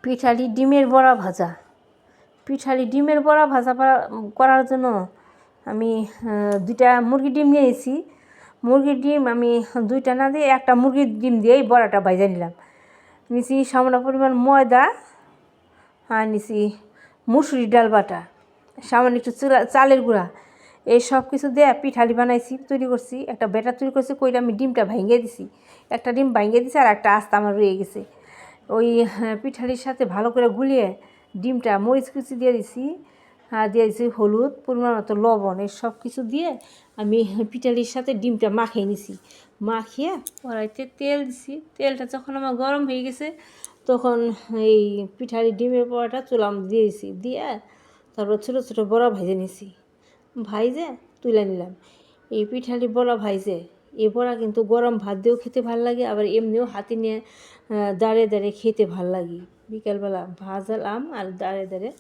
পিঠালি ডিমের বড়া ভাজা। পিঠালি ডিমের বড়া ভাজা করার জন্য আমি 2টা মুরগির ডিম নিয়েছি। মুরগির ডিম আমি 2টা না দিয়ে 1টা মুরগির ডিম দিয়ে এই বড়াটা ভাজা নিলাম। নিছি সামান্য পরিমাণ ময়দা, আর নিছি মুসুরি ডাল বাটা, সামান্য একটু চালের গুঁড়া, এই সব কিছু দিয়ে পিঠালি বানাইছি, তৈরি করছি। একটা ব্যাটার তৈরি করছি, কইরা আমি ডিমটা ভেঙে দিছি। একটা ডিম ভেঙে দিছি, আর একটা আস্তা আমার রয়ে গেছে। ওই পিঠালির সাথে ভালো করে গুলিয়ে ডিমটা মরিচ কুচি দিয়ে দিছি, আর দিয়ে দিছি হলুদ, পরিমাণ মতো লবণ, এই সব কিছু দিয়ে আমি পিঠালির সাথে ডিমটা মাখিয়ে নিছি। মাখিয়ে কড়াইতে তেল দিছি। তেলটা যখন আমার গরম হয়ে গেছে, তখন এই পিঠালি ডিমের বড়াটা চুলাম দিয়ে দিছি। দিয়ে তারপর ছোটো ছোটো বড়া ভেজে নিছি। ভাইজে তুলে নিলাম। এই পিঠালি বড়া ভাইজে, এই বড়া কিন্তু গরম ভাত দিয়েও খেতে ভাল লাগে, আবার এমনিও হাতে নিয়ে দাঁড়িয়ে দাঁড়িয়ে খেতে ভাল লাগে। বিকালবেলা ভাজালাম আর দাঁড়িয়ে দাঁড়িয়ে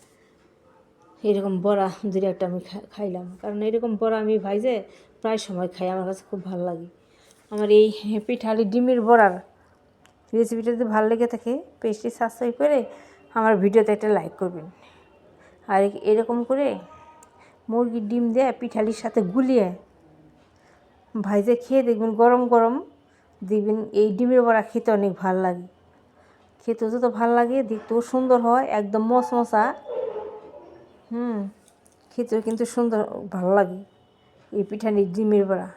এরকম বড়া 2-1টা আমি খাইলাম। কারণ এরকম বড়া আমি ভাইজে প্রায় সময় খাই, আমার কাছে খুব ভালো লাগে। আমার এই পিঠালি ডিমের বড়ার রেসিপিটা যদি ভালো লেগে থাকে, পেজটি সাবস্ক্রাইব করে আমার ভিডিওতে একটা লাইক করবেন। আর এরকম করে মুরগির ডিম দিয়ে পিঠালির সাথে গুলিয়ে ভাইজে খেয়ে দেখবেন, গরম গরম দেখবেন এই ডিমের বড়া খেতে অনেক ভাল লাগে। খেতেও যত ভাল লাগে, দেখতেও সুন্দর হয়, একদম মশমশা। খেতেও কিন্তু সুন্দর ভালো লাগে এই পিঠালির ডিমের বড়া।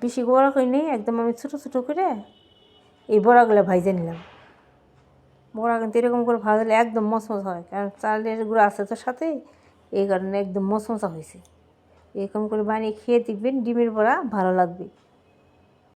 বেশি বড়া করে নেই, একদম আমি ছোটো ছোটো করে এই বড়াগুলো ভাইজে নিলাম। বড়া কিন্তু এরকম করে ভাজলে একদম মশমশা হয়, কারণ চালের গুঁড়ো আছে তো সাথে, এই কারণে একদম মশমশা হয়েছে। এরকম করে বানিয়ে খেয়ে দেখবেন, ডিমের বড়া ভালো লাগবে।